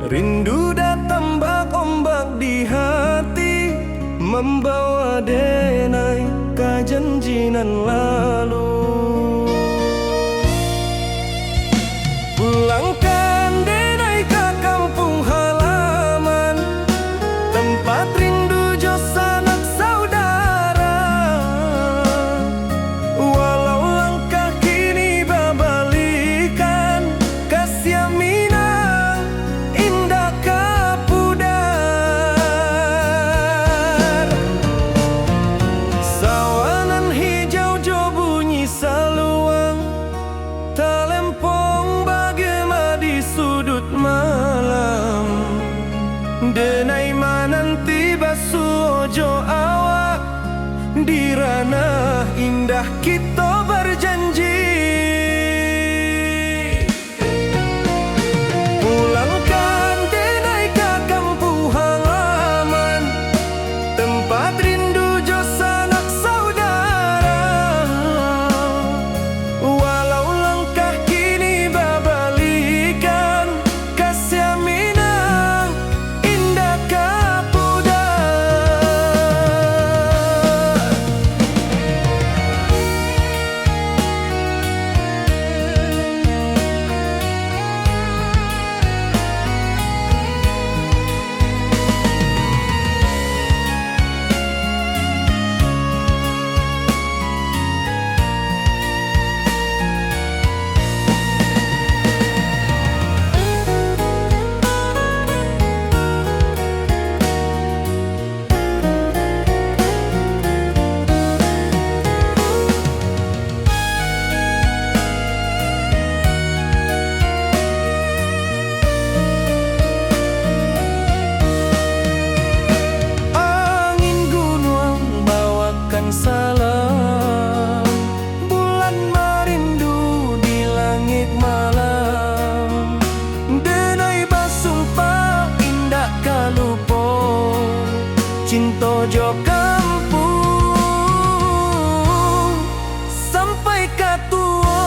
Rindu datang bak ombak di hati, membawa denai kejanjian lalu. Pulangkan denai ke kampung halaman, tempat rindu jo sanak saudara. Walau langkah kini babalikan, kasih Minang indah kapudar. Sawanan hijau jo bunyi saluang, talempong bagema di sudut malam. Denai mananti basuh ojo awak, di ranah indah kita berjanji. Pulangkan denai ke kampung halaman, tempat rindu jo sanak saudara. Walau langkah kini babalikan, kasih Minang indah kapudar. Angin gunung bawakan salam, bulan merindu di langit malam. Denai basumpah indah kalupo, cinta jo kampung sampai katua.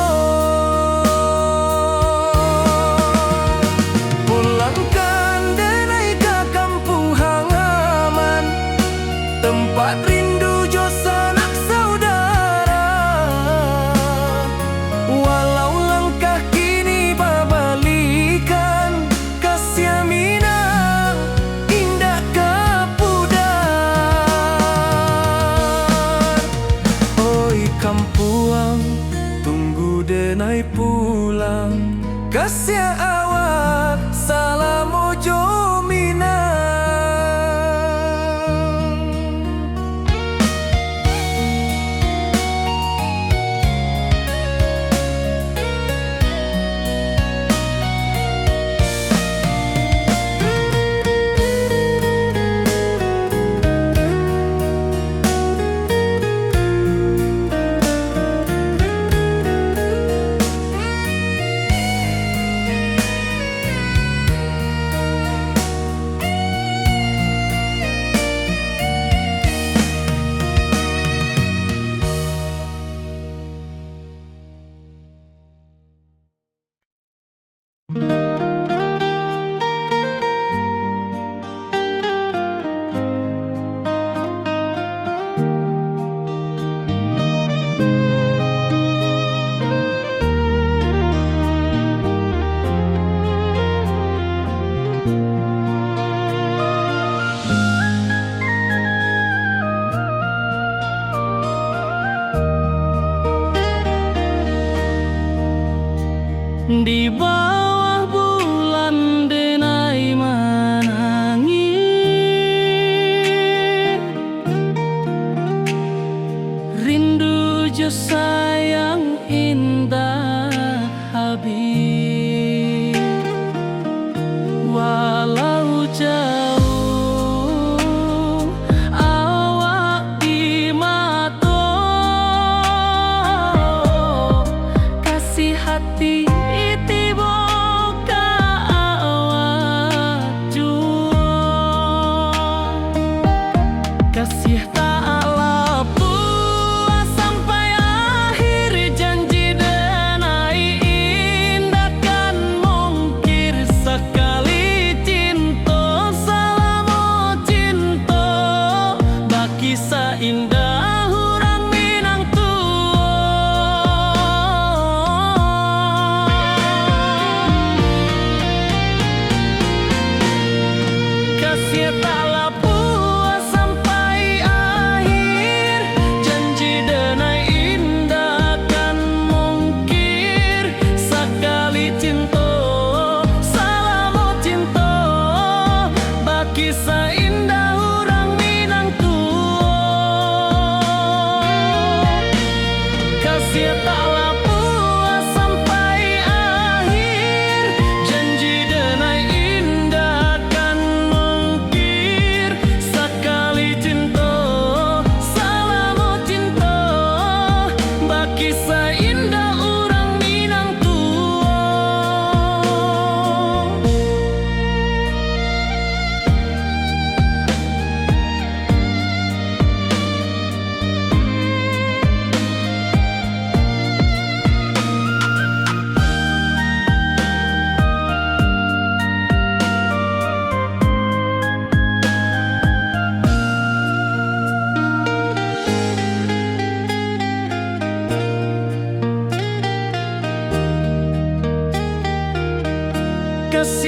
Pulangkan denai ke kampung halaman, tempat rindu jo sanak saudara. Walau langkah kini babalikan, kasih Minang indah kapudar. Oi kampuang, tunggu denai pulang, kasih awak salam ojo Minang. Di bawah bulan denai menangis, rindu jo sayang indah habis. Walau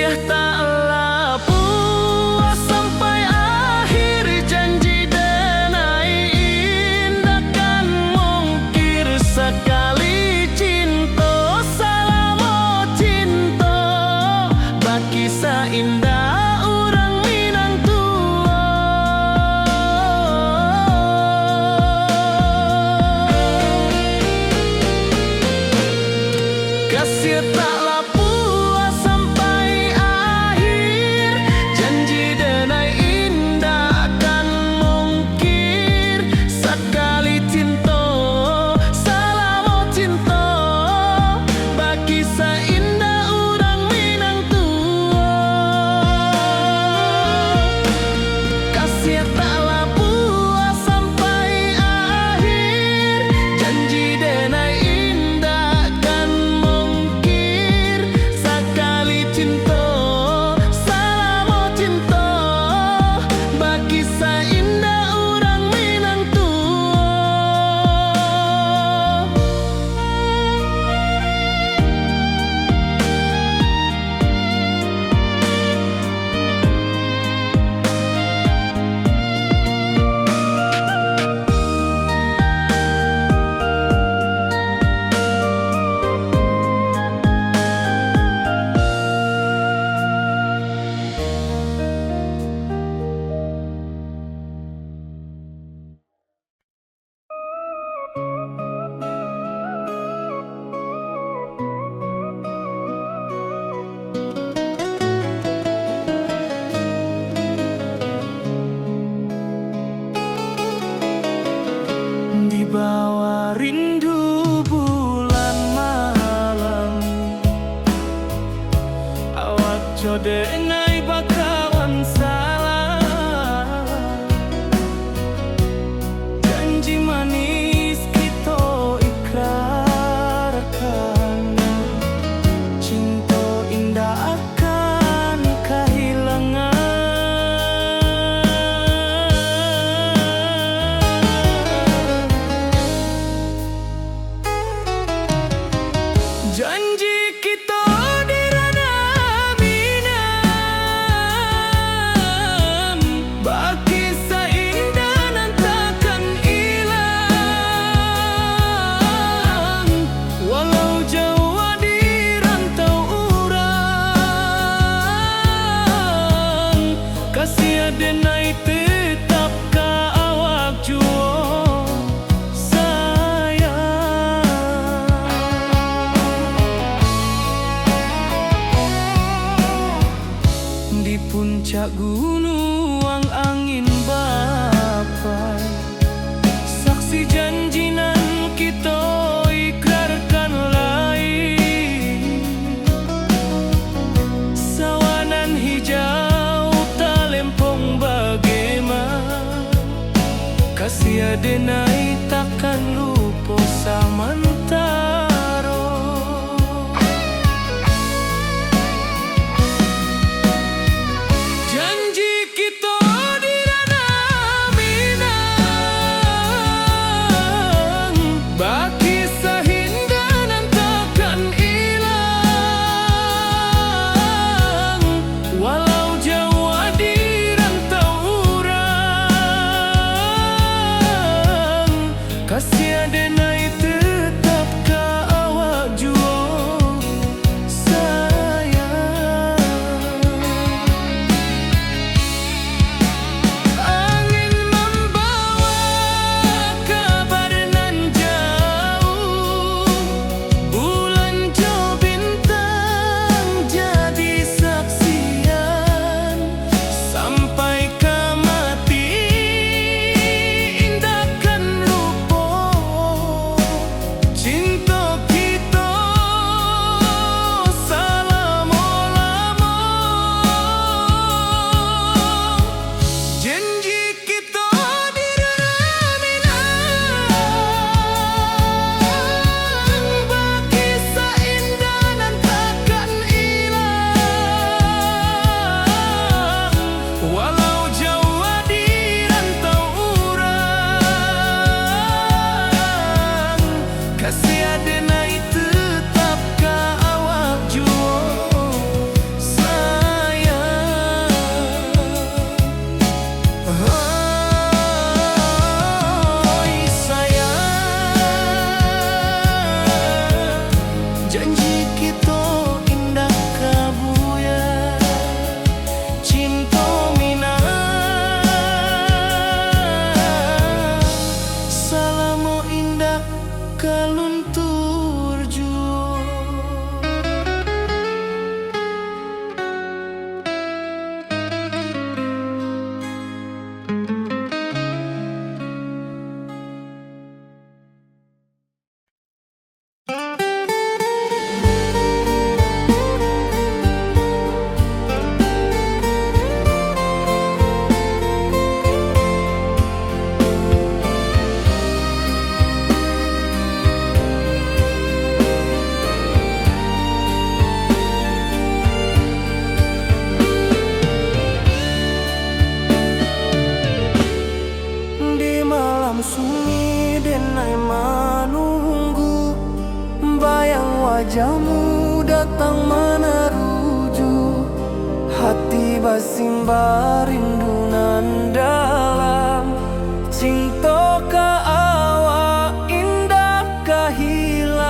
kasih taklah puas sampai akhir, janji denai indah kan mungkir sekali cinta, salamo cinta baki saindah orang Minang tua. Kasih taklah puas sampai akhir, janji denai indah kan mungkir sekali cinta, salamo cinta baki saindah orang Minang tua. Kasih taklah puas sampai akhir, janji denai indah kan mungkir sekali cinta, salamo cinta baki saindah orang Minang tua. Di bawah rindu bulan malam, awak codenai bakawan salah, janji manis kita ikrarkan, cinta indah akan kehilangan. Janji kita di ranah Minang, baki saindah nan takkan hilang, walau jauh di rantau urang, kasih denai tetap ka awak jua di puncak gunung angin bapai, saksi janji nan kita ikrarkan lain, sawanan hijau talempong bagaimana, kasih denai takkan lupa samantara. Janji kita di ranah Minang, baki saindah nan takkan hilang, walau jauh di rantau urang, kasih denai tetap basimba rindu nan dalam, cinta ka awak indah kahilang.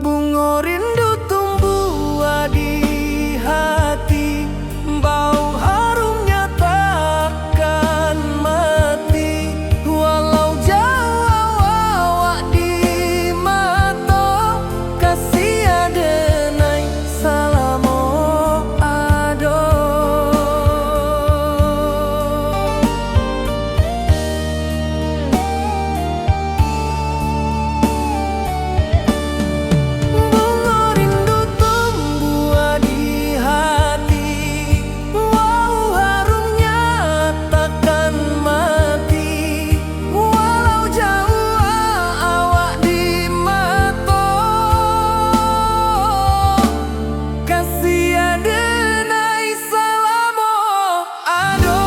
Bunga rindu tumbuh di hati, bau harumnya takkan mati. Walau jauh awak di mata, kasih adenai salamo ado. Bunga rindu tumbuh di hati, wow harumnya takkan mati. Walau jauh awak di mata, kasih adenai salamo ado.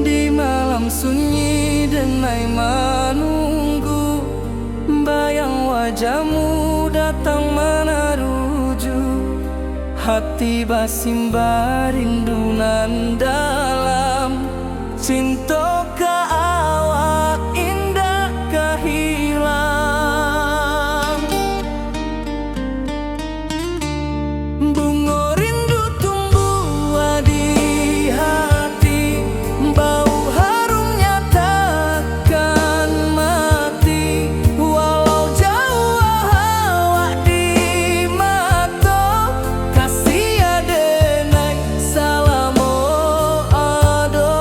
Di malam sunyi denai menunggu, bayang wajahmu datang meneruju. Hati basimba rindu nan dalam, cinta ka awak indah kahilang. Bunga rindu tumbuh di hati, bau harumnya takkan mati. Walau jauh awak di mata, kasih adenai salamo ado.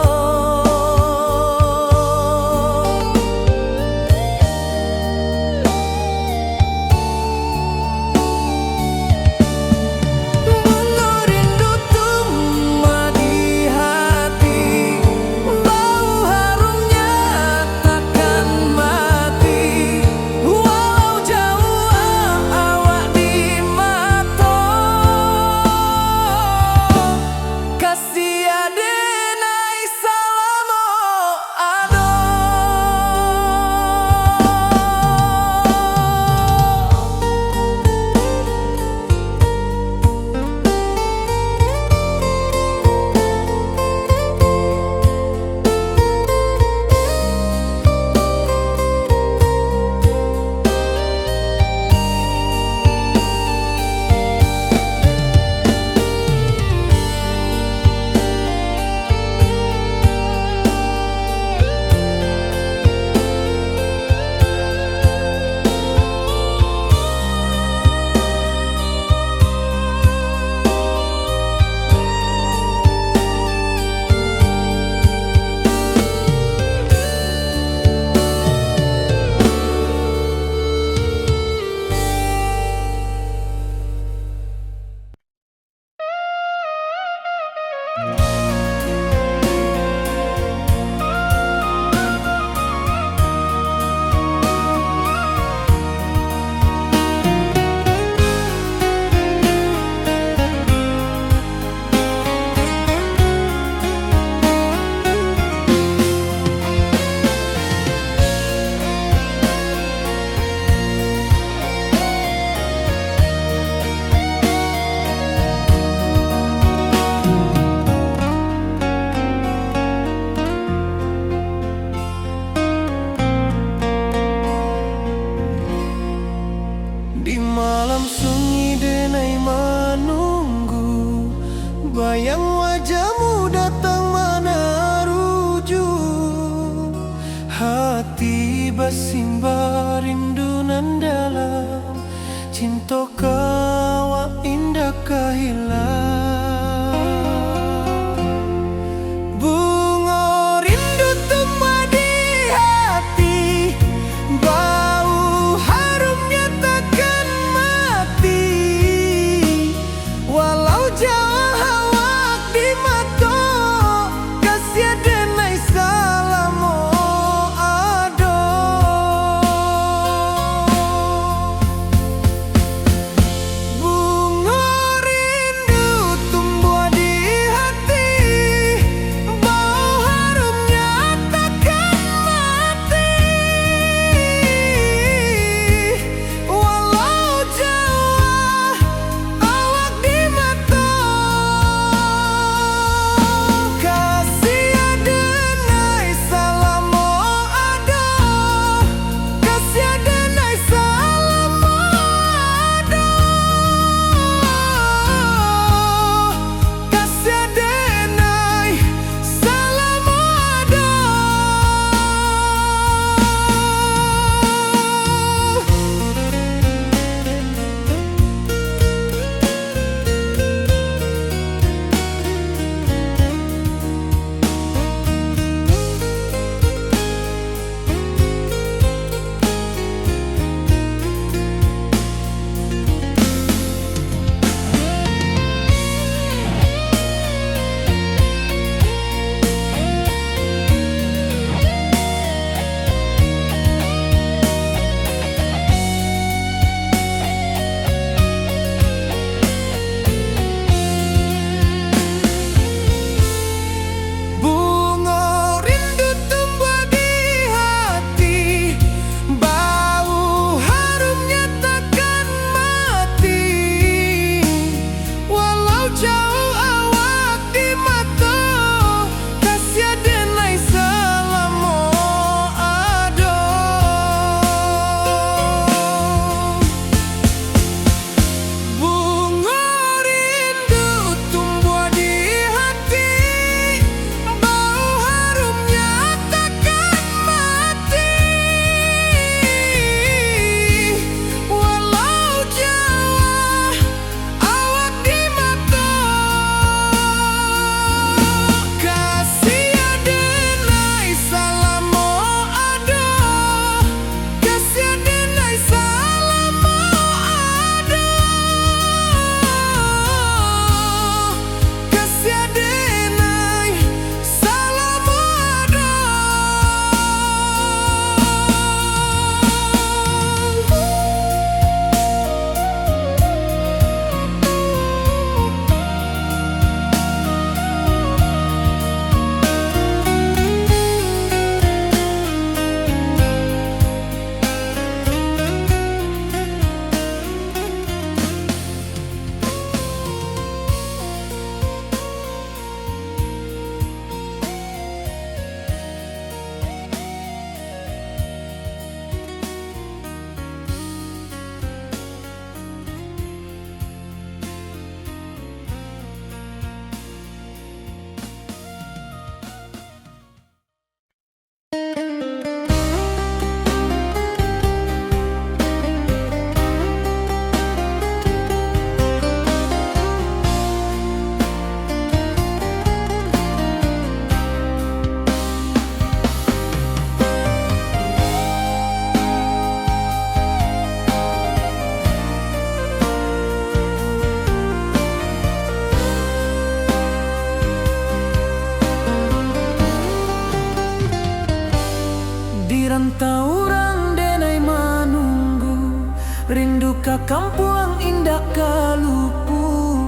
rindu ka kampuang indah kalupu,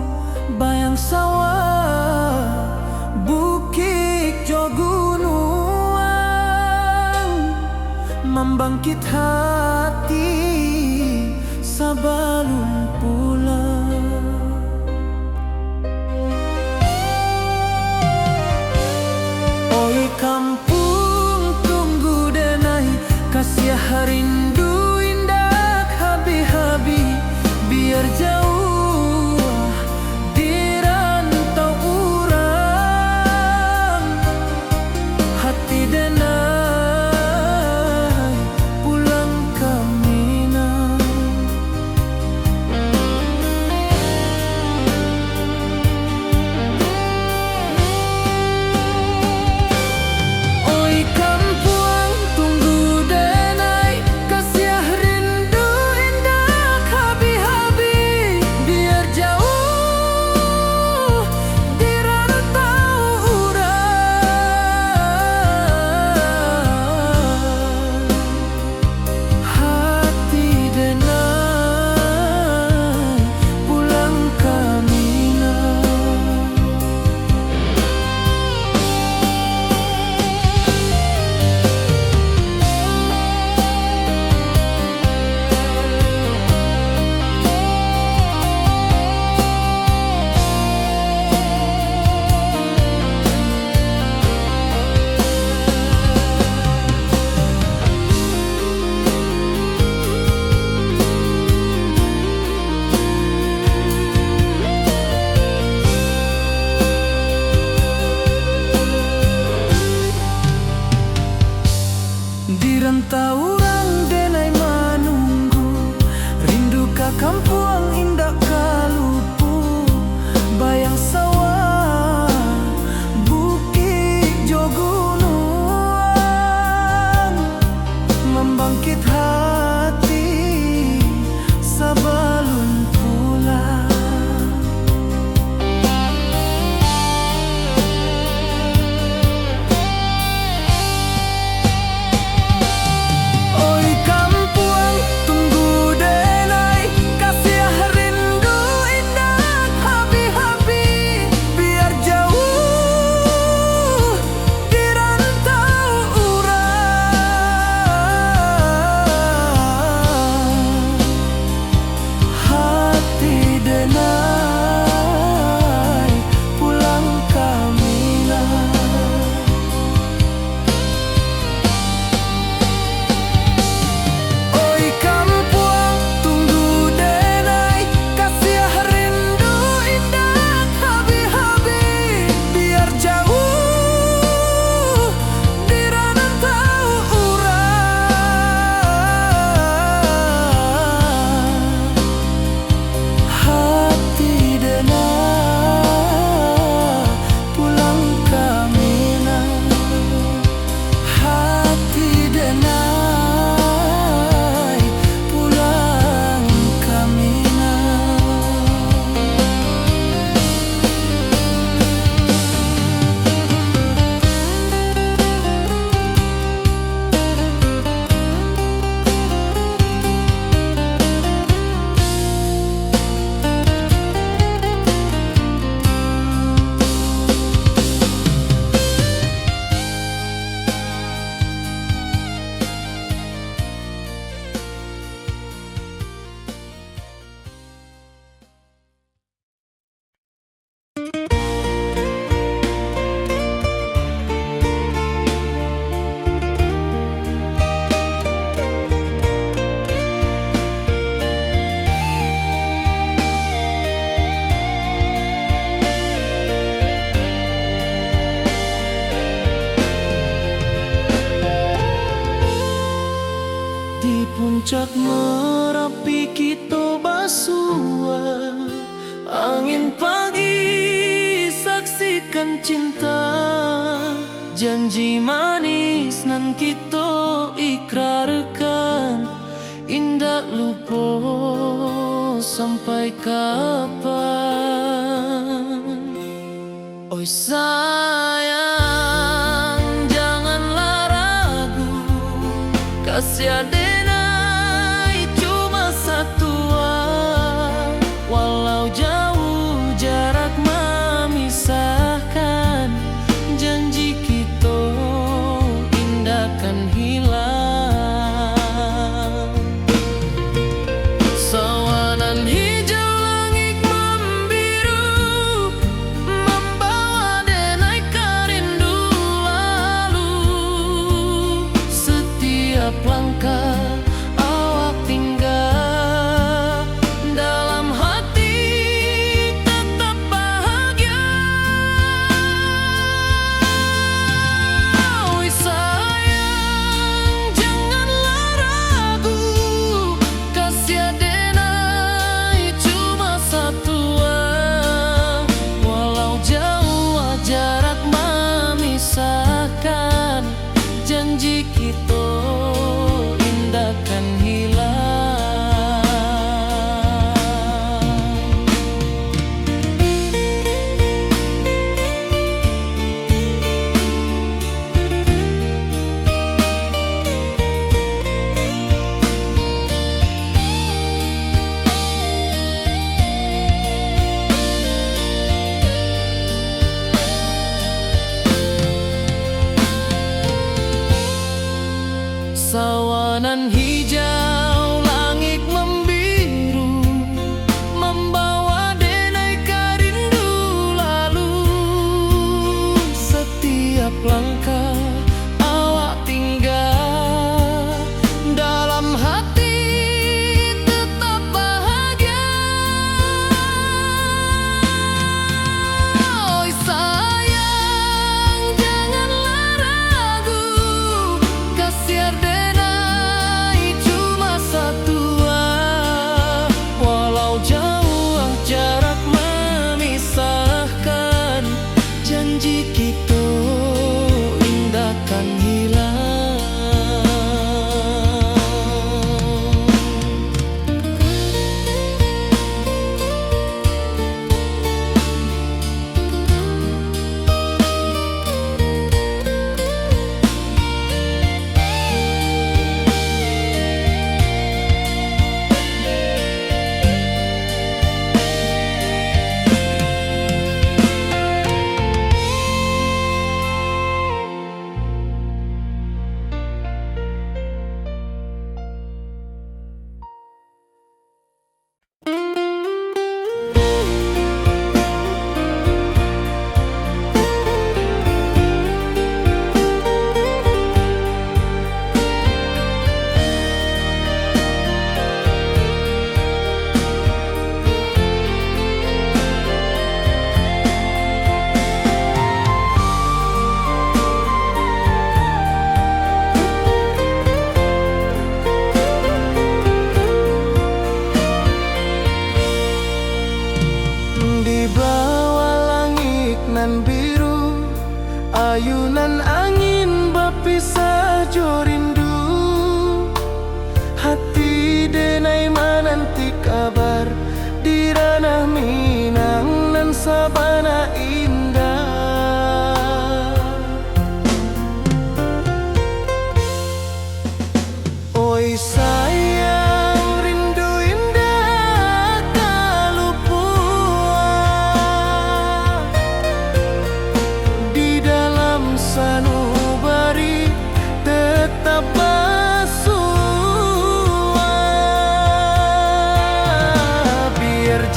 bayang sawah, bukit jo gunung, membangkit hati sabalun pulang. Oi kampung tunggu denai, kasih rindu indah habi-habi, biar jauh di rantau urang, hati denai pulang ke Minang. Oi kampuang tunggu denai, kasih rindu indah habi-habi, biar jauh di rantau urang, hati denai pulang ke Minang. Di rantau urang denai menunggu, rindu ka kampuang indah kalupu, bayang sawah, bukit jo gunung, membangkit hati sabalun pulang. Oi kampuang tunggu denai, kasih rindu indah habi-habi, biar jauh di rantau urang, hati denai pulang ke Minang. Oi kampuang tunggu denai, kasih rindu indah habi-habi, biar jauh di rantau urang, hati denai pulang ke Minang, hati denai pulang ke Minang. Di puncak Merapi kita basua, angin pagi saksikan cinta, janji manis nan kita ikrarkan, indah lupa sampai kapan. Oi sayang janganlah ragu, kasih denai cuma satu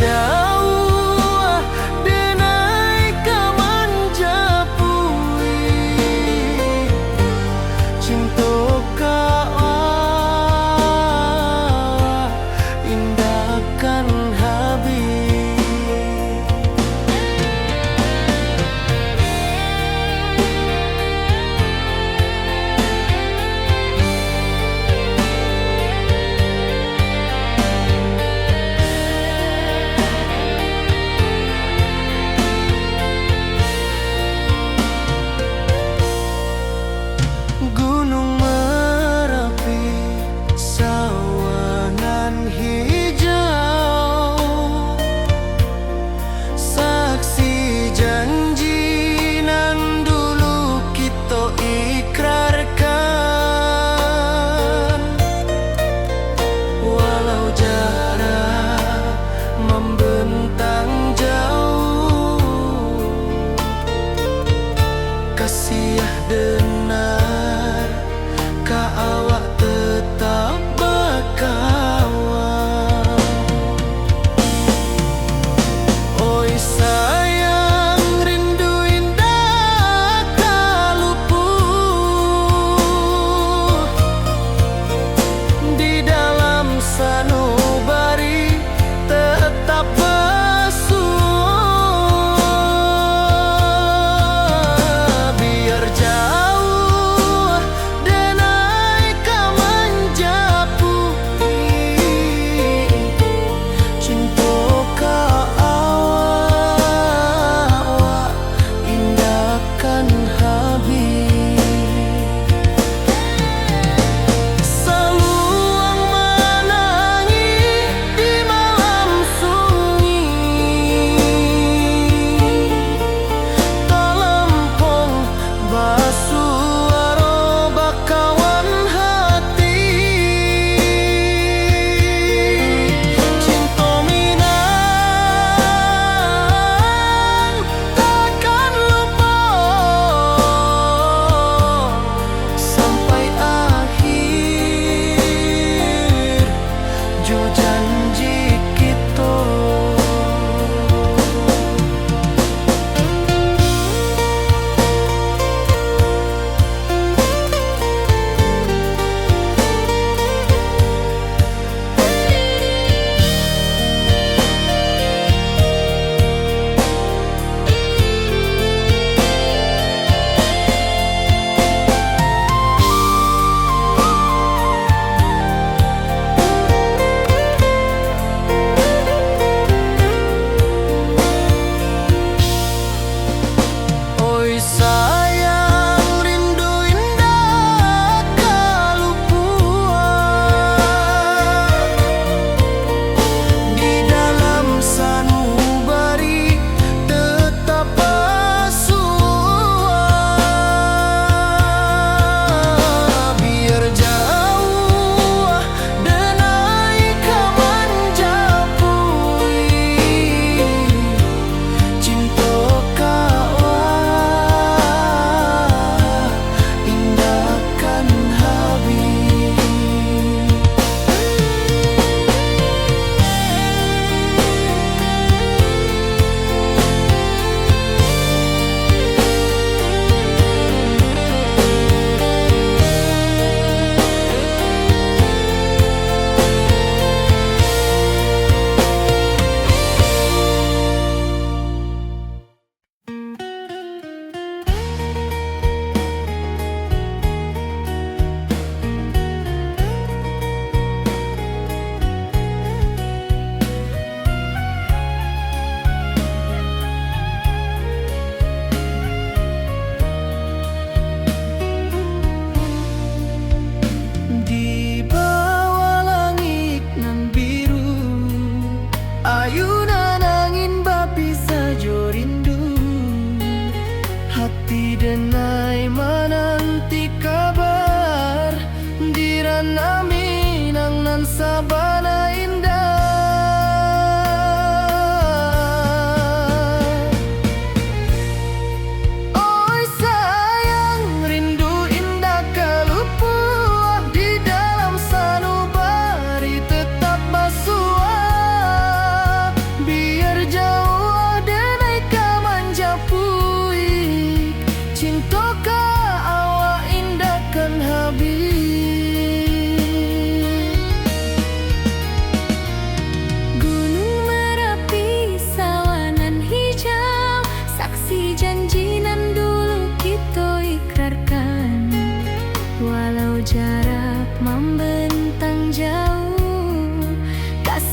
jauh denai kamanjapui cinta kau indahkan habis.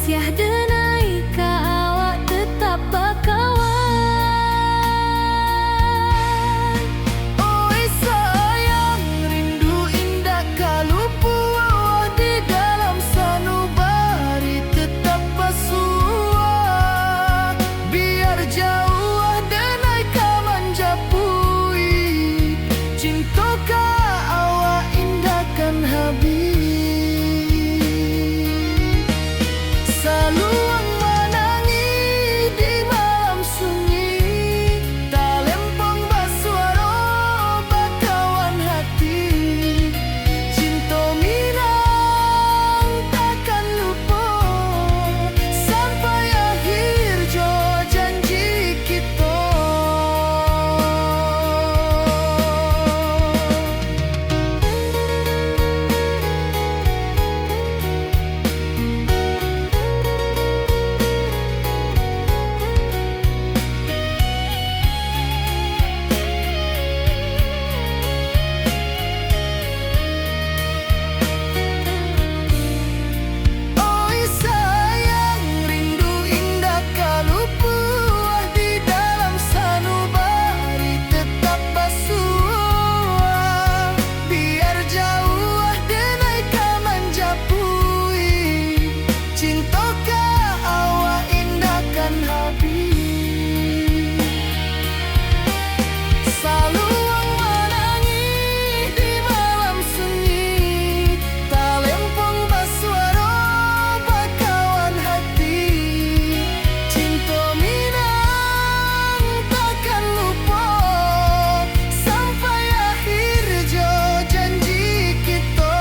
Siah denai ka awak tetap bakawan. Oi sayang, rindu indah kalupu awak di dalam sanubari tetap bersua. Biar jauh denai ka manjapui, cinta ka awak indahkan habis. Saluang menangi di malam sunyi, tak lempong bersuara bakawan hati. Cinta minang takkan lupa sampai akhir jo janji kita. Oi sayang, rindu indah kalupu di dalam sanubari tetap bersua. Biar jauh denai ka manjapui, cinta ka awak indahkan habis. Saluang menangi di malam sunyi, tak lempong bersuara bakawan hati. Cinta minang takkan lupa sampai akhir jo janji kita.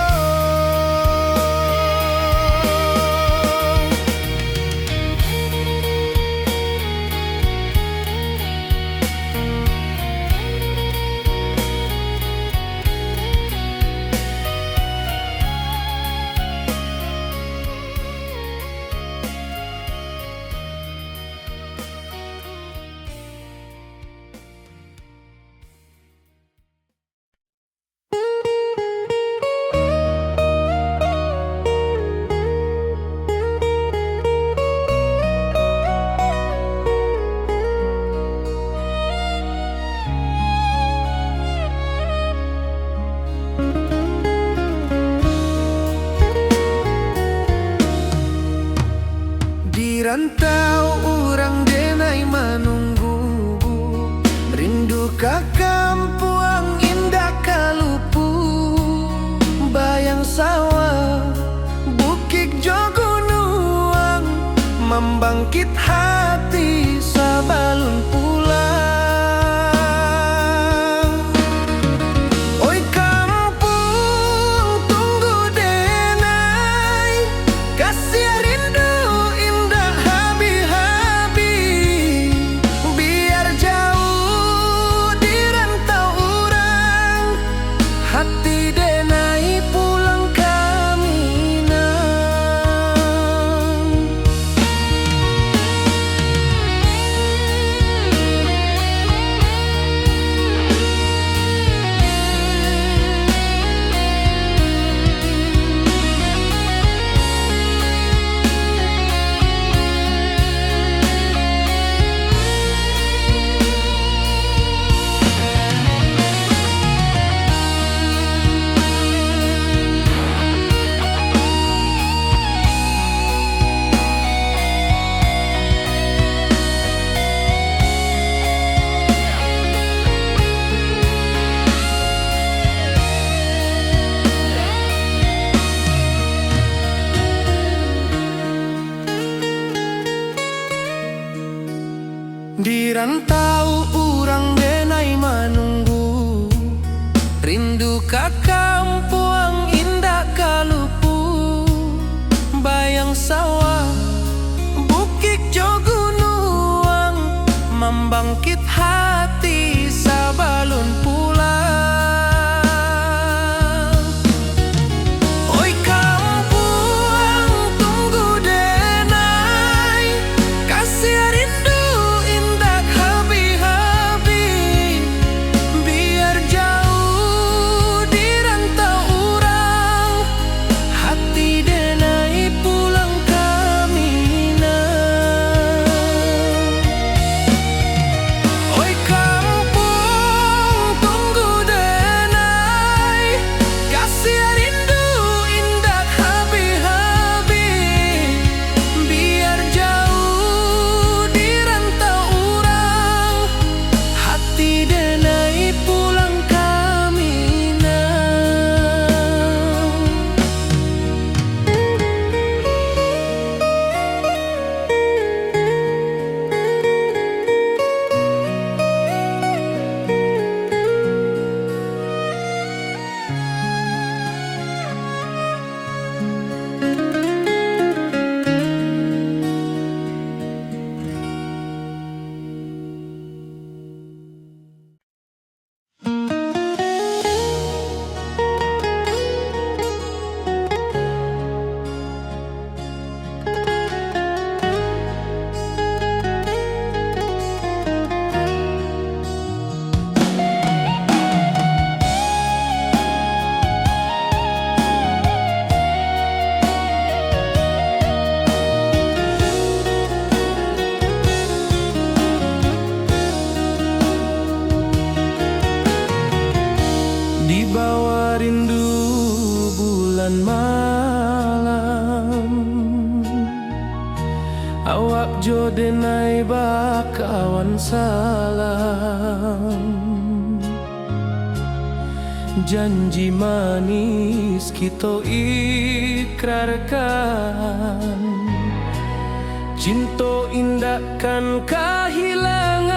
Di rantau orang denai menunggu, rindu ka kampuang indah kalupu. Bayang sawah, bukit jo gunung, membangkit hati sabalun pulang. Oi kampung tunggu denai, kasih rindu indah habi-habi. Biar jauh di rantau orang, hati denai pulang ka Minang. Di rantau orang denai menunggu, rindu ka kampuang indah kalupu. Bayang sawah, bukit jo gunung, membangkit hati sabalun pulang. Oi kampuang tunggu denai, kasih rindu indah habi-habi. Biar jauh di rantau orang, hati denai pulang kami. Awak jo denai bakawan salam, janji manis kita ikrarkan, cinta indah kan kehilangan.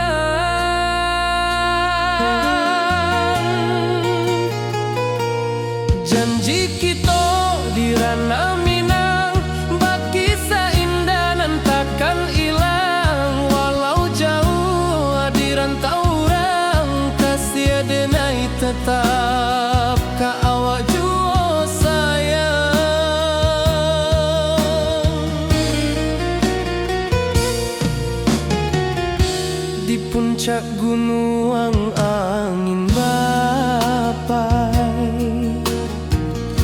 Janji kita di ranah Minang, bakisah indah nan takkan hilang. Walau jauh di rantau orang, kasih denai tetap ka awak jua sayang. Di puncak gunung angin bapai,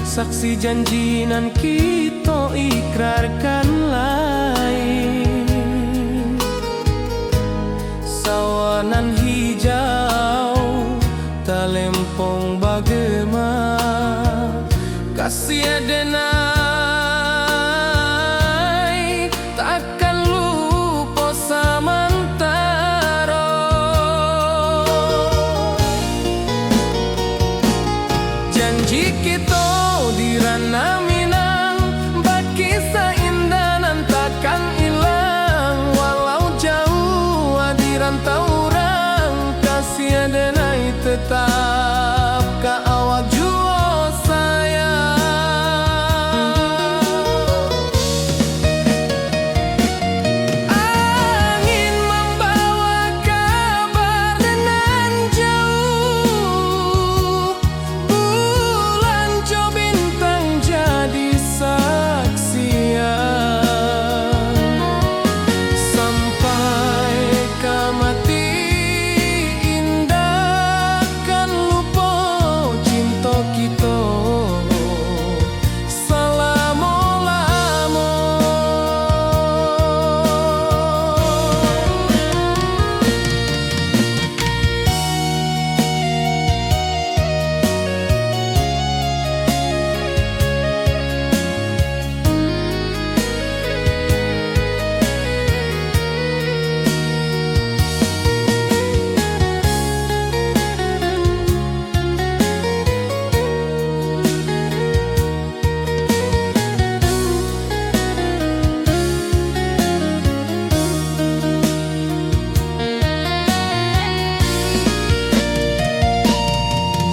saksi janji nan kita ikrarkan lain. Sawanan hijau talempong bagema, kasih denai takkan lupa samantara. Janji kita di ranah Minang, bakisah indah nan takkan hilang. Walau jauh di rantau orang, kasih denai tetap ka awak jua sayang. Angin membawa kabar nan jauh, bulan jo bintang jadi saksian. Sampai ke mati indah kan lupa cinta kita selama-lama.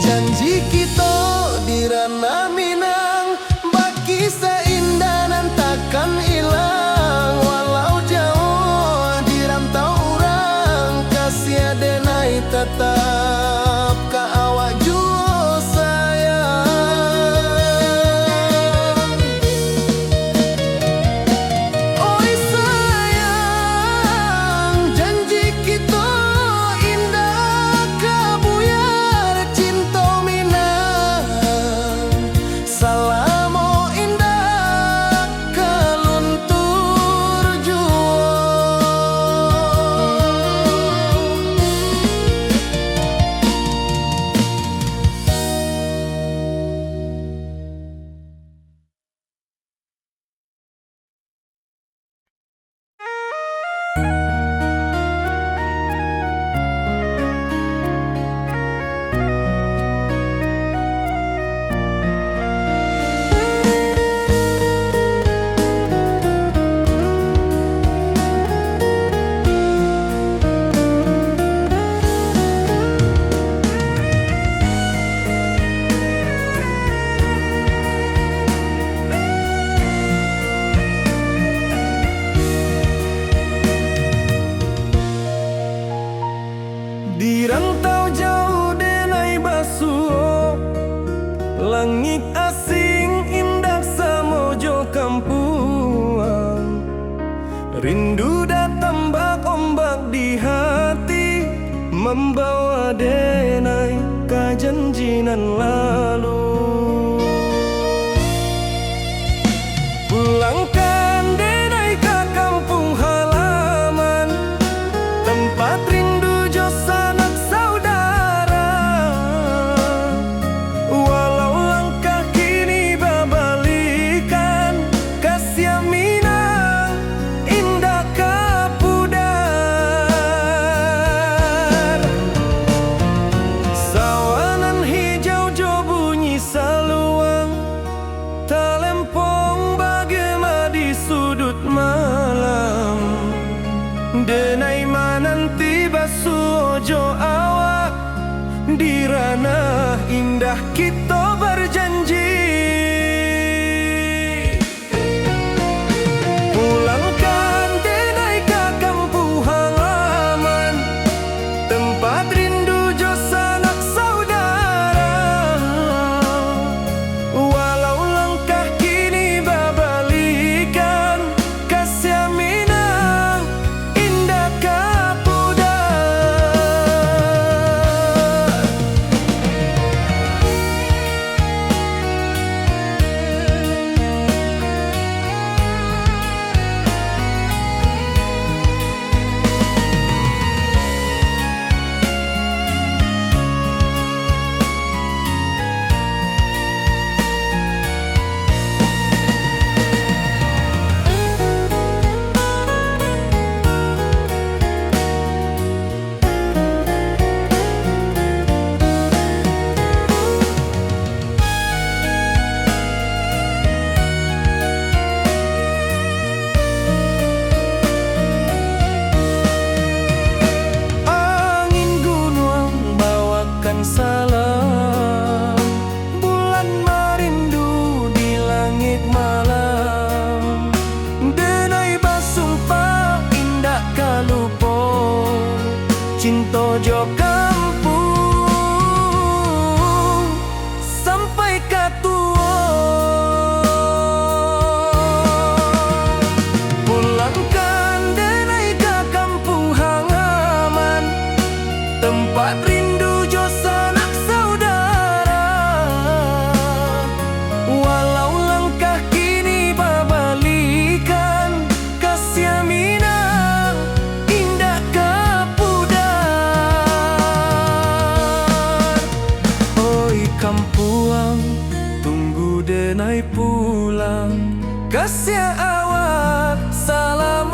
Janji kita di ranah Minang, bakisah indah nan takkan hilang. Walau jauh di rantau orang, kasih denai tetap ka awak jua sayang. Oi sayang, janji kita indah kabuyar cinta Minang. Salamo indah keluntur jua. Di rantau jauh denai basuh, langit asing indah samojo kampuang. Rindu datang bak ombak di hati, membawa denai ka janjinan lalu. Pulangkan denai ka kampung halaman, tempat rindu jo sanak saudara. Walau langkah kini babalikan, kasih Minang indah Denai mananti basu ojo awak, di ranah indah kita berjanji. Pulangkan denai ke kampung halaman, tempat rindu jo sanak saudara. Walau langkah kini babalikan, kasih minang indah kapudar. Salam bulan merindu di langit malam, denai basumpah indah kalupo cinta jo kampung sampai katua. Pulangkan denai ke kampung halaman, tempat rindu jo sanak saudara. Walau langkah kini babalikan, kasih minang indah kapudar. Oi kampuang, tunggu denai pulang, kasih awak salam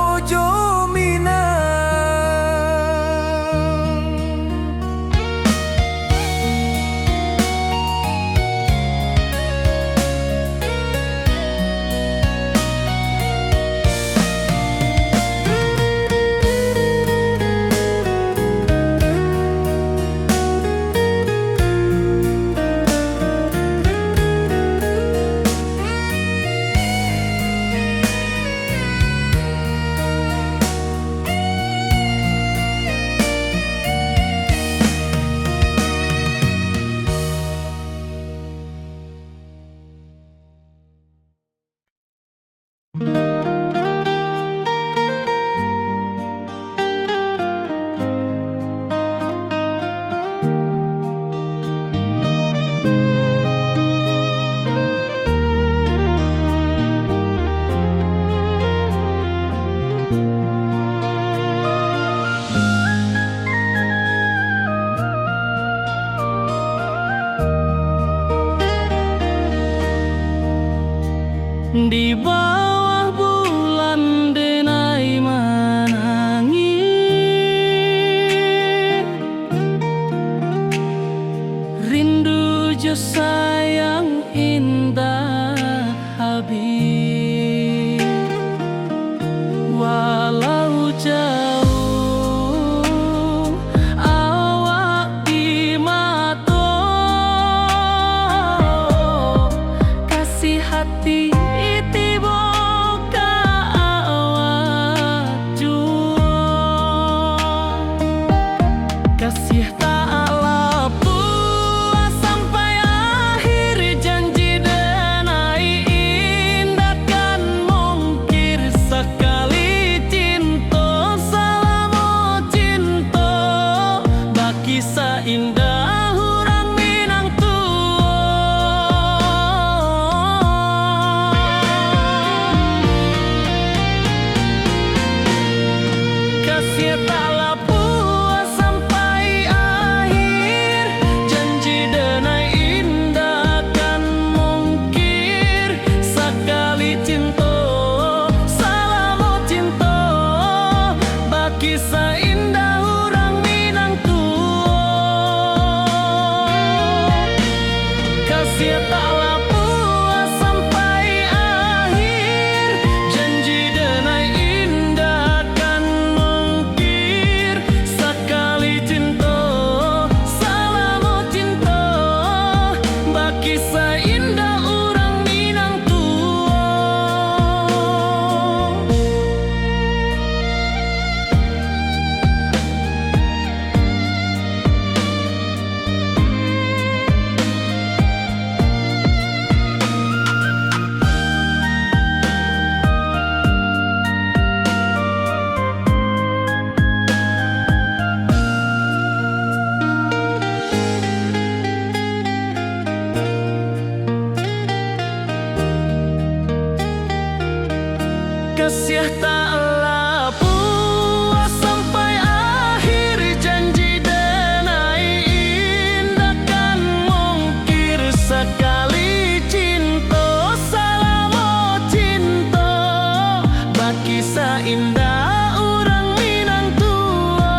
indah urang Minang tua.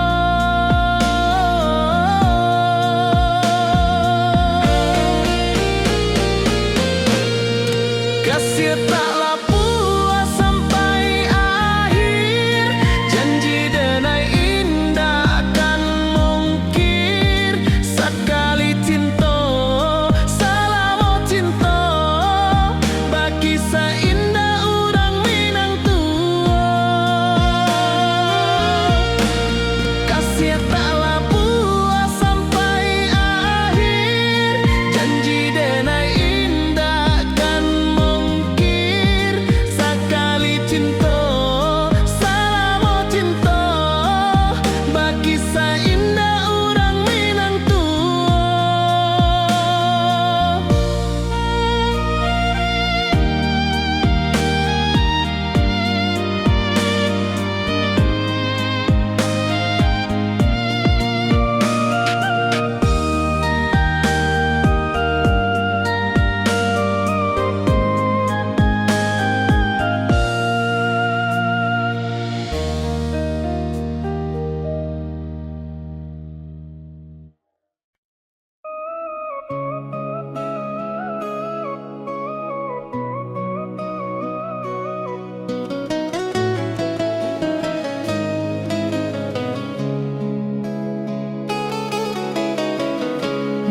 Kasih taklah puas sampai akhir, janji denai indah akan mungkir. Sekali cinta, salam cinta, bagi seindah urang Minang tua. Kasih taklah puas sampai akhir, janji denai indah akan mungkir. Sekali cinta, salam cinta, bagi seindah urang Minang tua.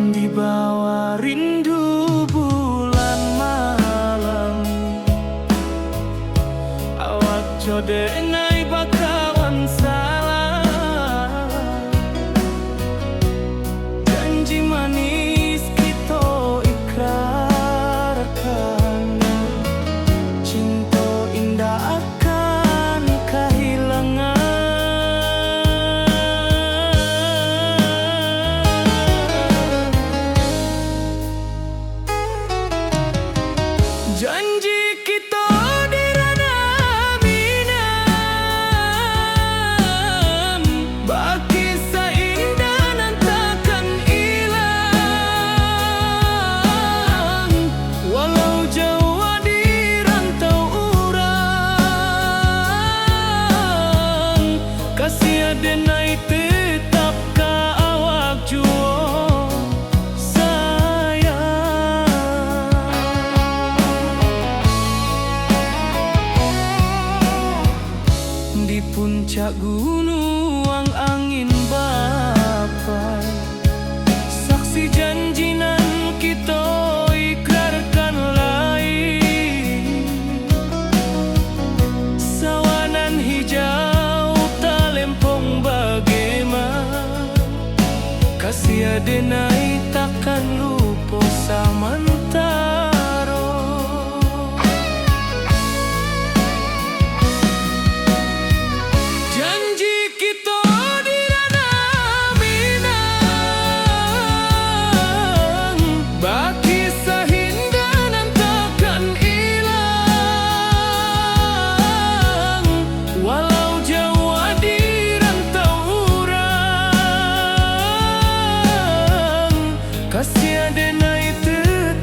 Di bawah rindu bulan malam, awak jodenai bakawan salah. Janji manis kita ikrarkan, cinta indah akan kehilangan. Janji kita di ranah Minang, bagi seindah nan takkan hilang. Walau jauh di rantau urang, kasih denai tetap ka awak jua sayang. Di puncak gunung angin bapai, saksi janji nan kita ikrarkan lain. Sawanan hijau talempong bagaimana, kasih denai takkan lupa samantara. Janji kita di ranah Minang, bagi seindah nan takkan hilang. Walau jauh di rantau urang, kasih denai tetap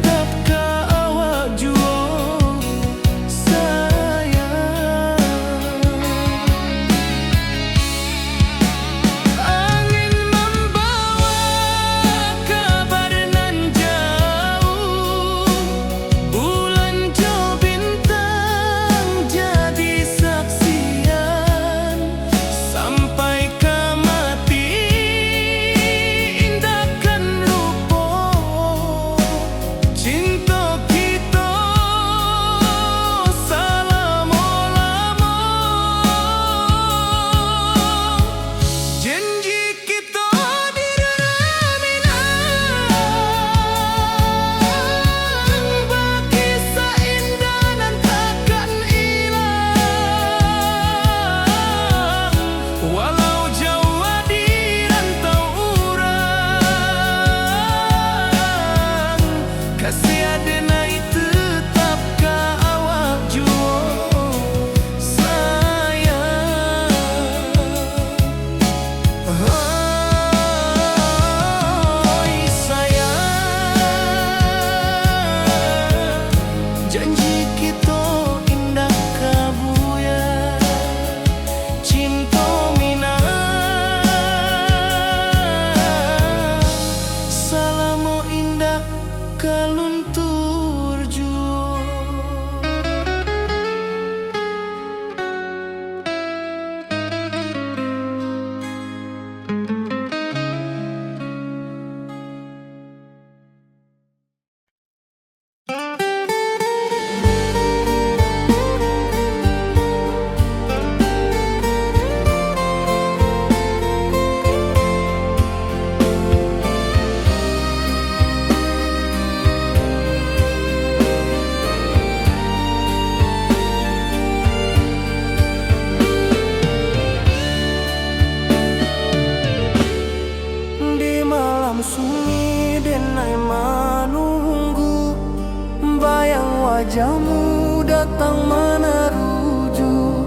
wajahmu datang meneruju,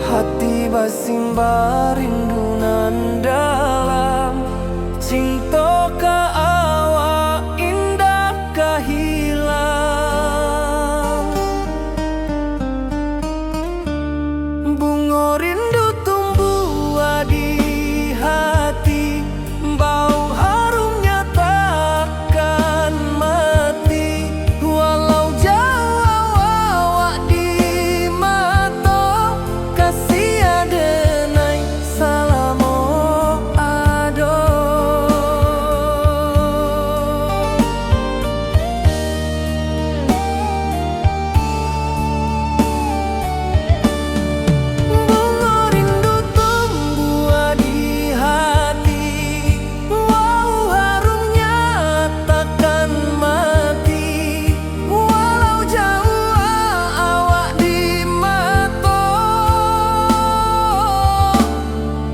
hati basimba rindu nan dalam. Cinta ka awak indah ka hilang. Bunga rindu tumbuh di hati, bau harumnya takkan mati. Walau jauh awak di mata, kasih adenai salamo ado. Bunga rindu tumbuh di hati, wow harumnya takkan mati. Walau jauh awak di mata,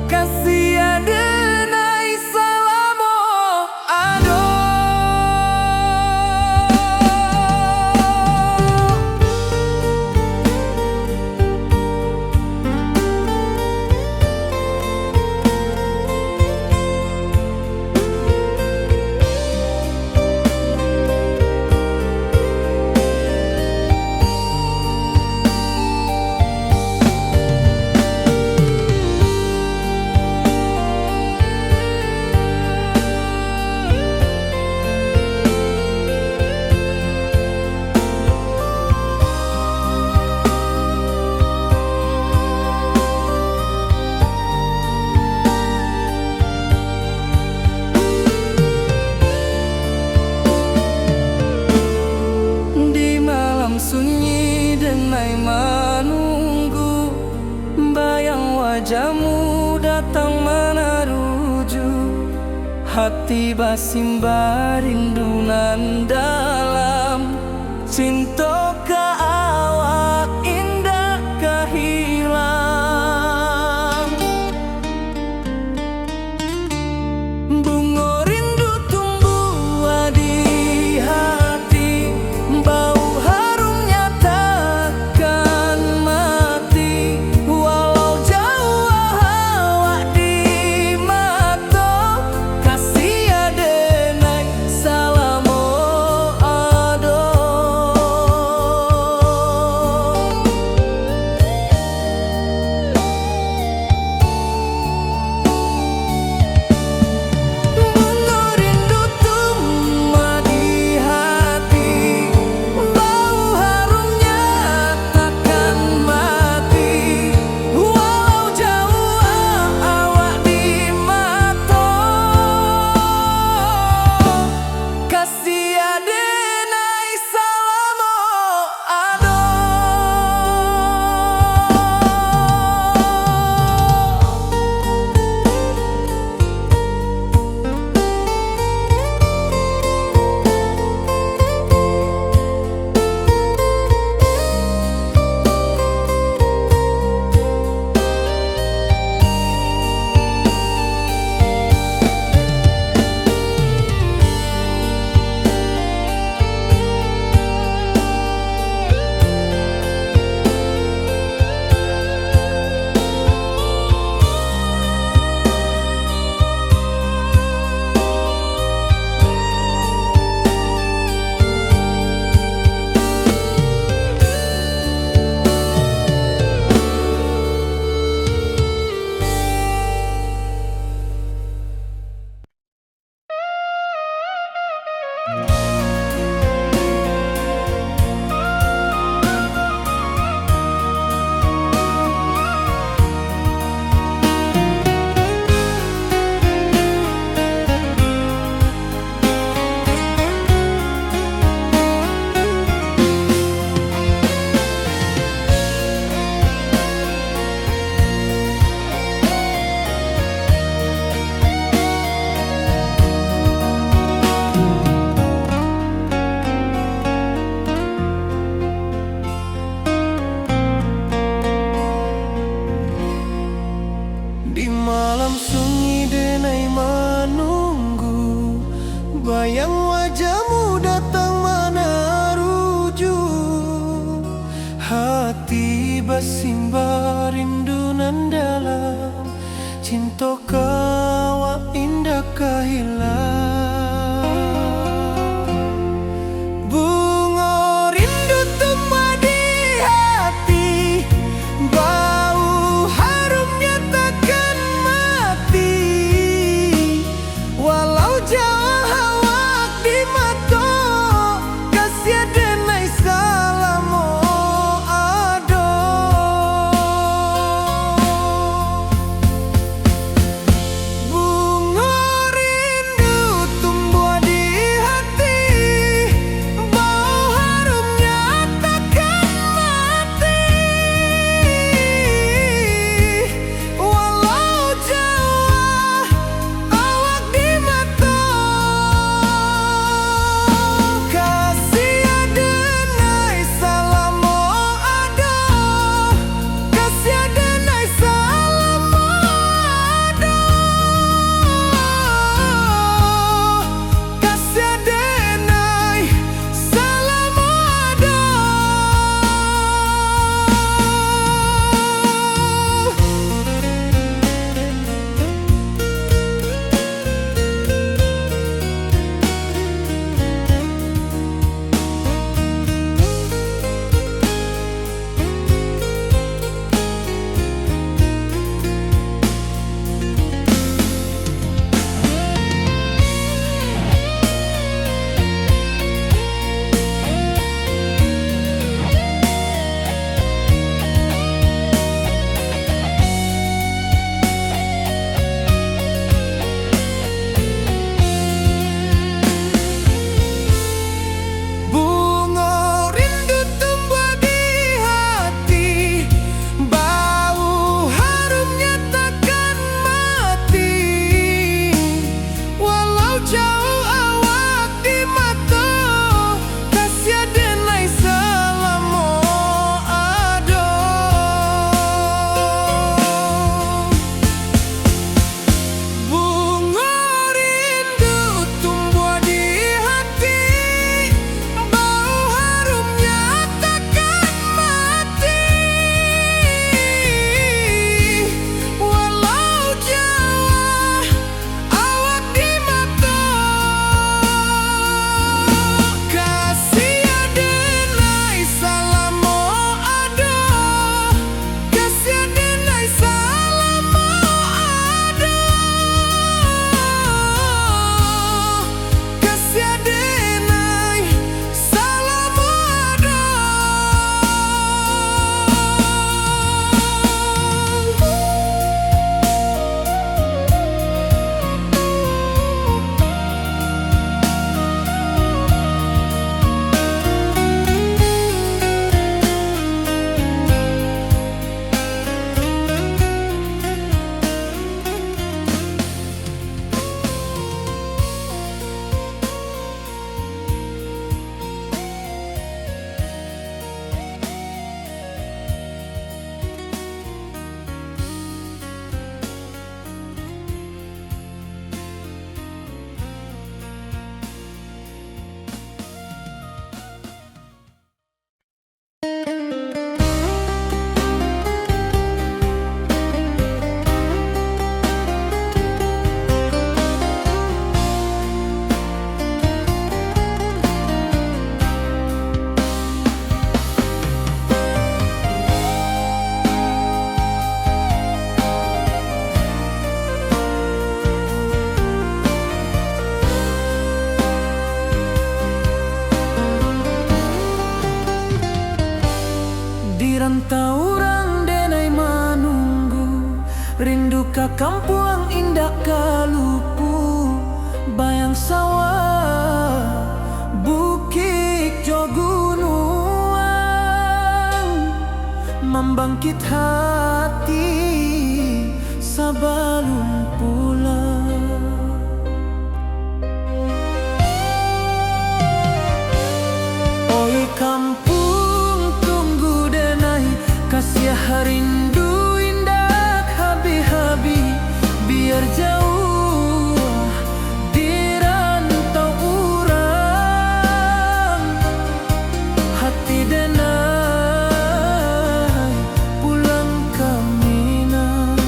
kasih adenai salamo ado. Di malam sunyi denai menunggu, bayang wajahmu datang meneruju, hati basimba rindu nan dalam. Cinta ka awak indah ka hilang. Bunga rindu tumbuh di hati, bau harumnya takkan mati. Walau jauh awak di mata, kasih adenai salamo ado. Bunga rindu tumbuh di hati, bau harumnya takkan mati. Walau jauh awak di mata, kasih adenai salamo ado. Di malam sunyi denai menunggu, bayang wajahmu datang meneruju, rindu ka kampung indah kalupu, bayang sawah, bukit jo gunung, membangkit hati sebelum pulang. Oi kampung tunggu denai, kasih rindu indah habi-habi, biar jauh di rantau urang, hati denai pulang ke Minang.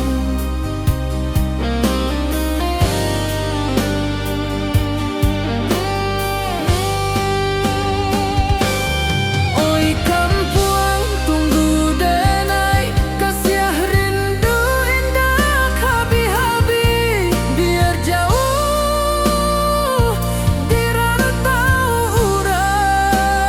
Oi kampung tunggu denai, kasih rindu indah habi-habi, biar jauh di rantau urang,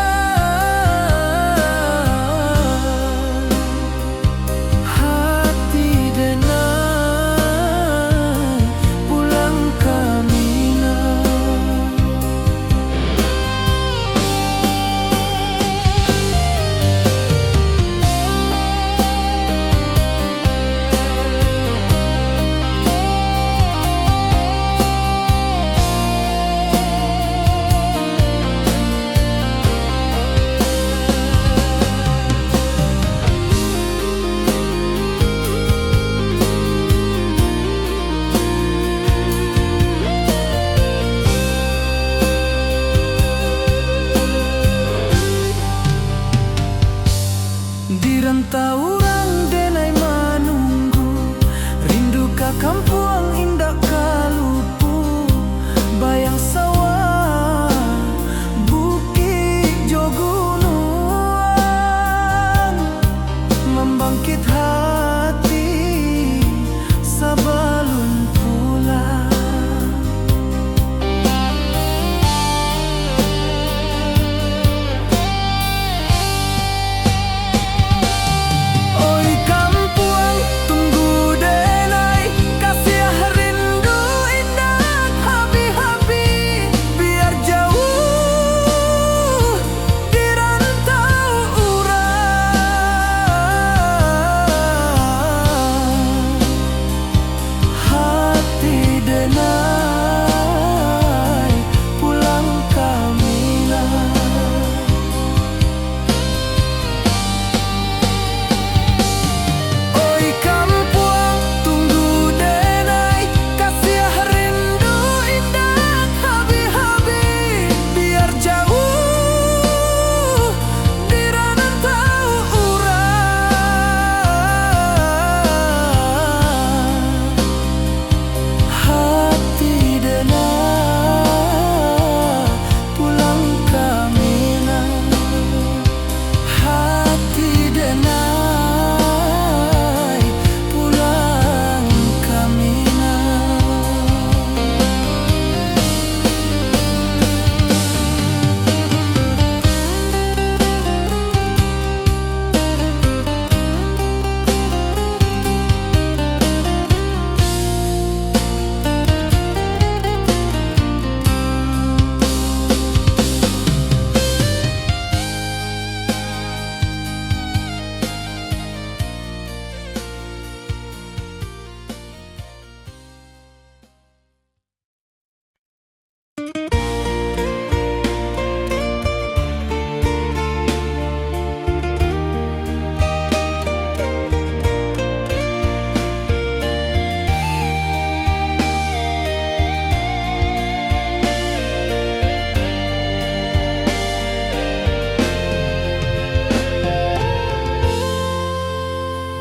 hati denai pulang ke Minang. Di rantau urang denai menunggu, rindu ka kampung indah kalupu, bayang sawah, bukit jo gunung, membangkit hati sebelum pulang. Oi kampung tunggu denai, kasih rindu indah habi-habi, biar jauh di rantau urang, hati denai pulang ke Minang. Oi kampung tunggu denai, kasih rindu indah habi-habi, biar jauh di rantau urang, hati denai pulang ke Minang, hati denai pulang ke Minang.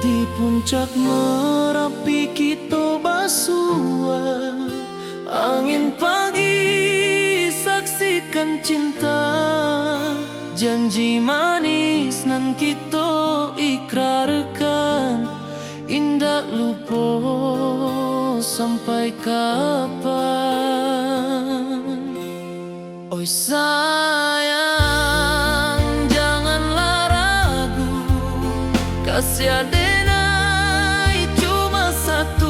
Di puncak Merapi kita basua, angin pagi saksikan cinta, janji manis nan kita ikrarkan, indah lupa sampai kapan. Oi sayang janganlah ragu, kasih denai cuma satu.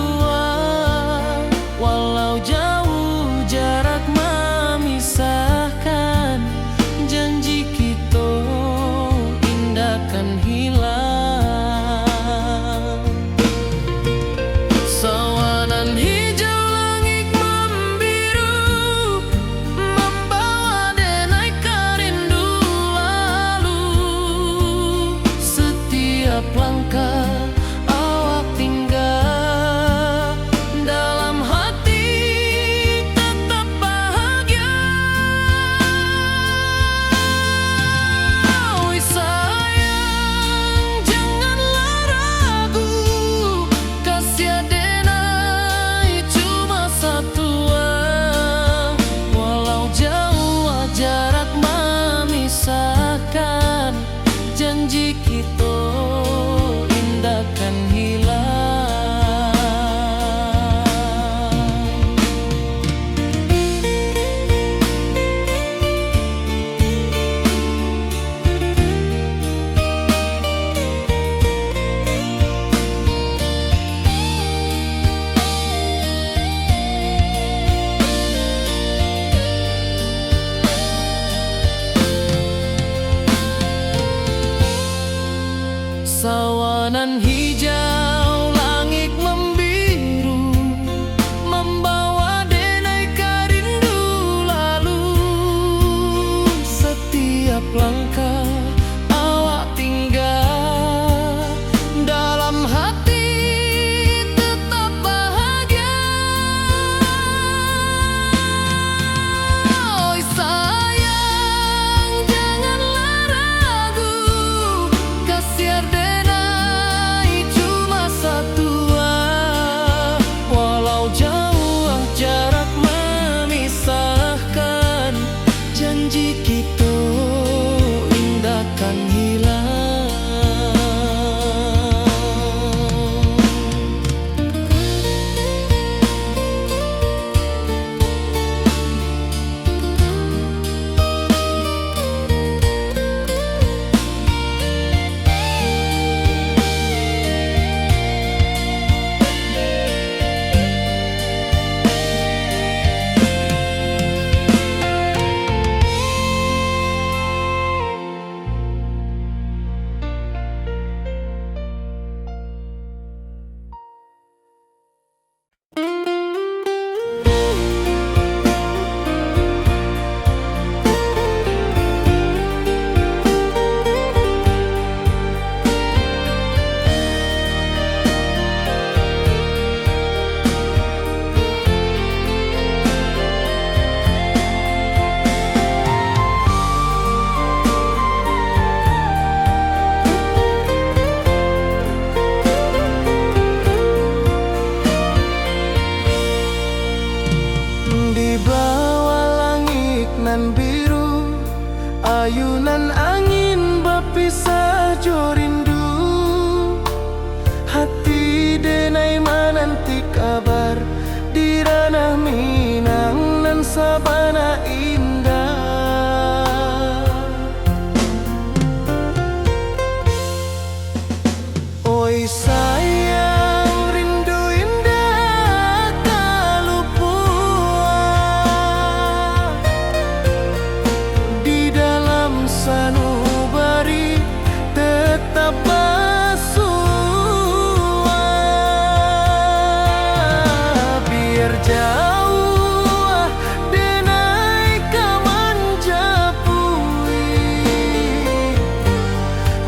jauh denai kamanjapui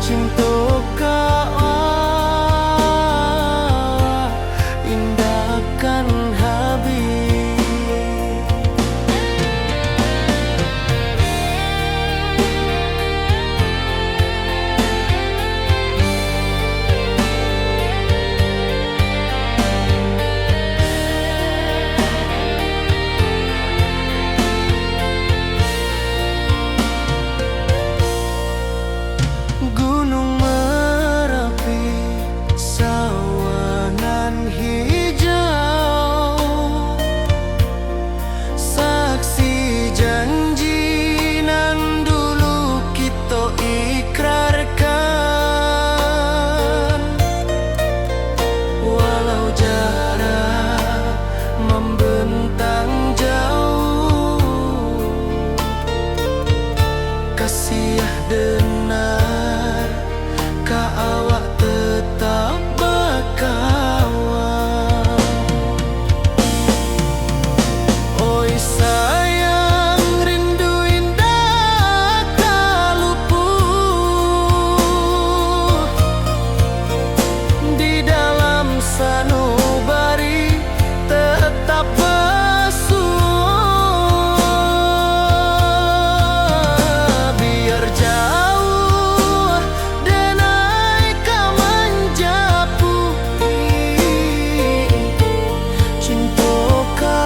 cinta indahkan habis. Gunung Merapi, sawanan hijau, saksi janji nan dulu kita ikrarkan. Walau jarak membentang jauh, kasih denar ka awak tetap bakawan. Oi sayang, rindu indah kalupuh di dalam sanubari tetap basuh. Biar jauh denai kamanjapui cinta ka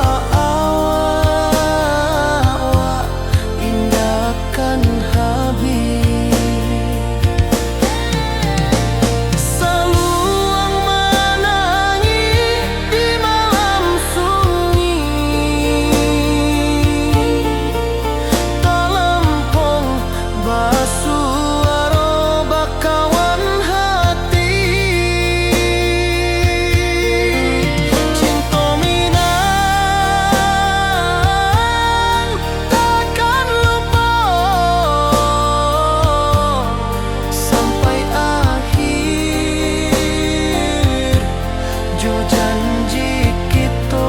awak indahkan habis. Saluang menangi di malam sunyi, talempong basuh aro bakawan hati. Cinta minang takkan lupa sampai akhir jo janji kita.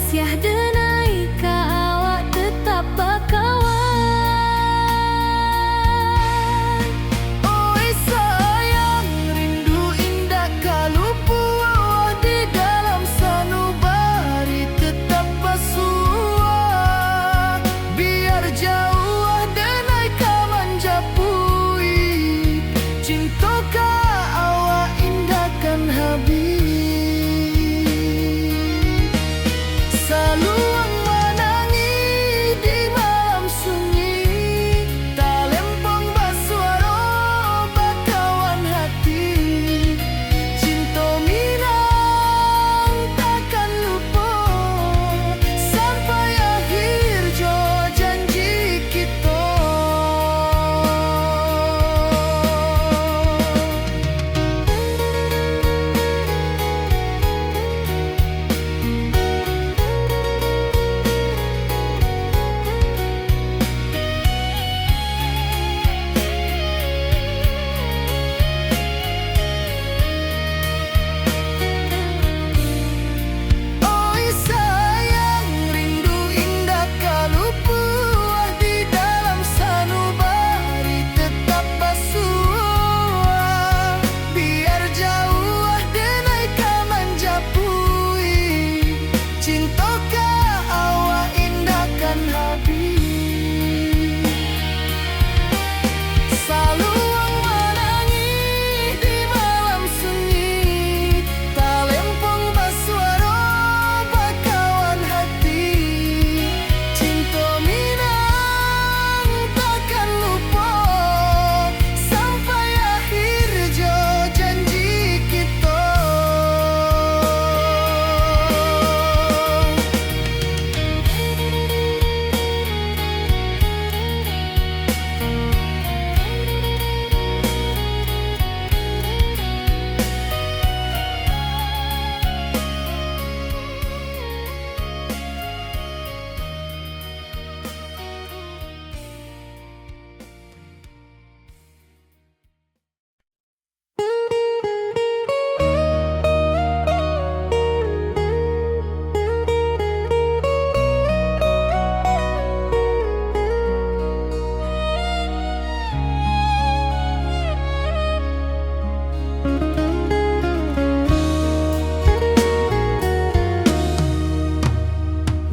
Siah denai ka awak tetap bakawan. Oi sayang, rindu indah kalau puas di dalam sanubari tetap basuah. Biar jauh denai ka manjapui, cinta ka awak indahkan habis. Saluang menangi di malam sunyi, tak lempong basuara bakawan hati. Cinta minang takkan lupa sampai akhir jo janji kita. Oi sayang, rindu indah kalau puas di dalam sanubari tetap basuah. Biar jauh denai ka manjapui, cinta ka awak indahkan habis. Saluang menangi di malam sunyi, tak lempong basuara bakawan hati. Cinta minang takkan lupa sampai akhir jo janji kita.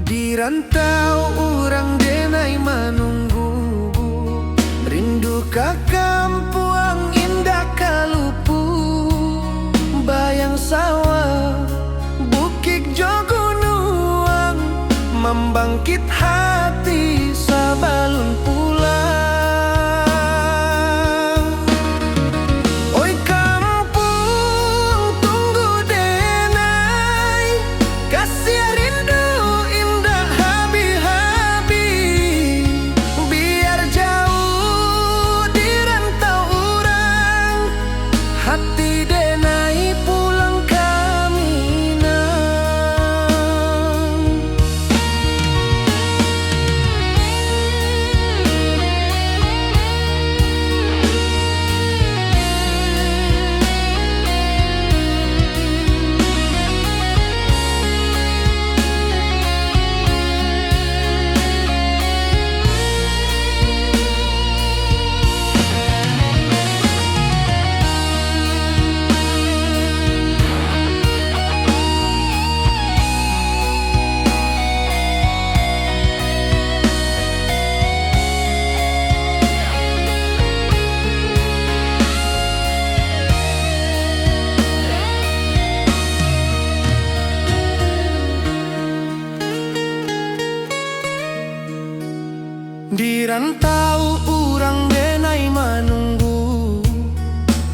Di rantau orang denai menunggu, rindu ka kampuang indah kalupu. Bayang sawah, bukit jo gunung, membangkit hati sabalun pulang. Oi kampung tunggu denai, kasih rindu indah habi-habi. Biar jauh di rantau orang, hati denai pulang ke Minang. Di rantau urang denai menunggu,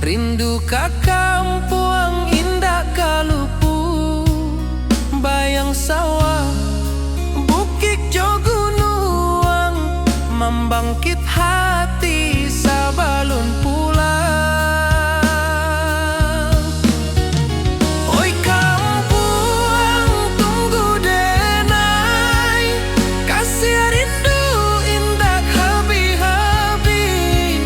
rindu ka kampuang indah kalupu. Bayang sawah, bukit jo gunung, membangkit hati sabalun pulang. Oi kampung tunggu denai, kasih rindu indah habi-habi.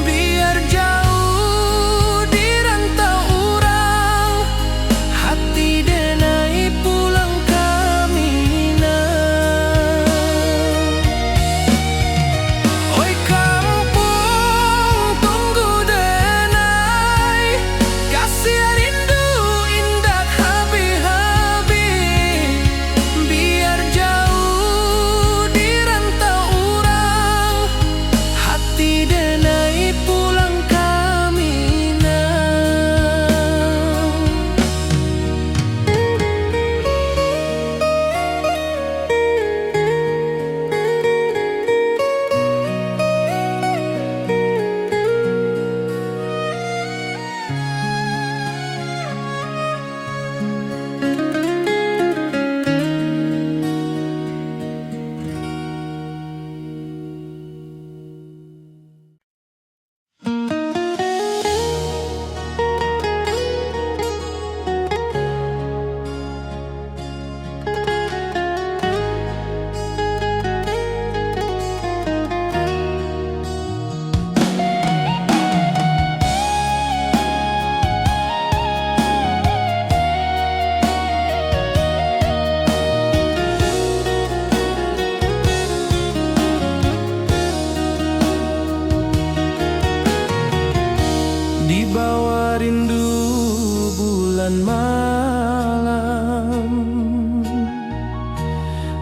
Biar jauh di rantau urang, hati denai pulang ke Minang.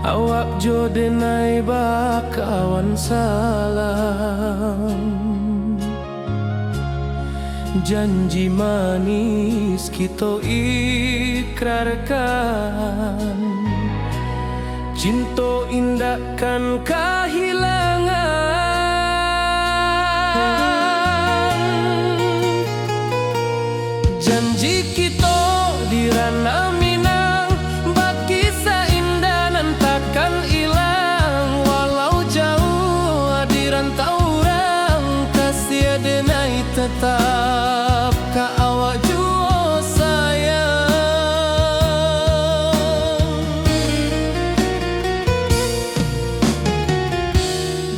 awak jo denai bakawan salam. Janji manis kita ikrarkan, cinta indahkan kehilangan. Janji kita di ranah Minang, bakisah indah nan takkan hilang. Walau jauh di rantau orang, kasih denai tetap ka awak jua sayang.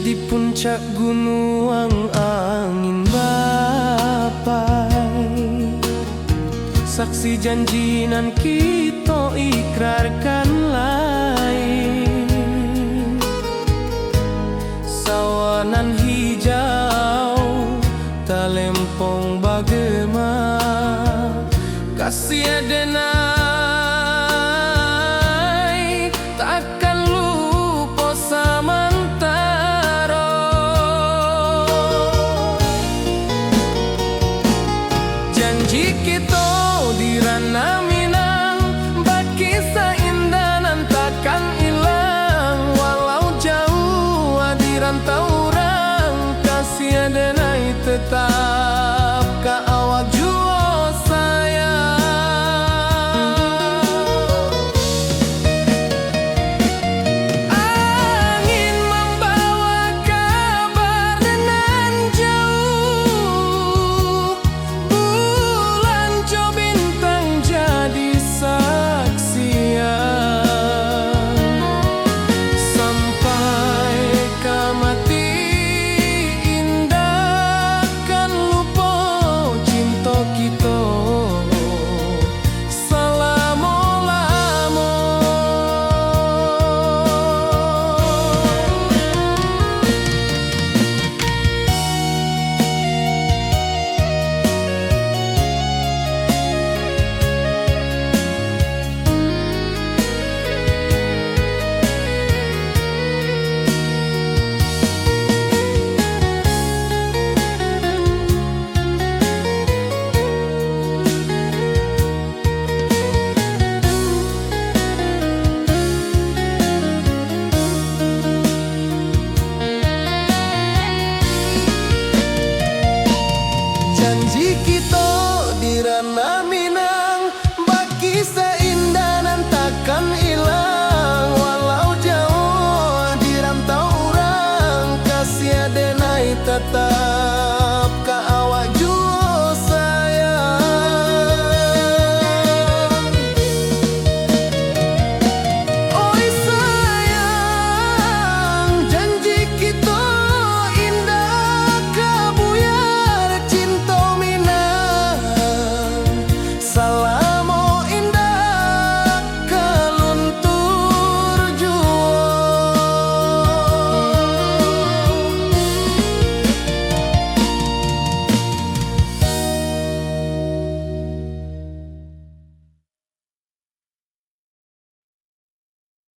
Di puncak gunung angin bapai, saksi janji nan kita ikrarkan.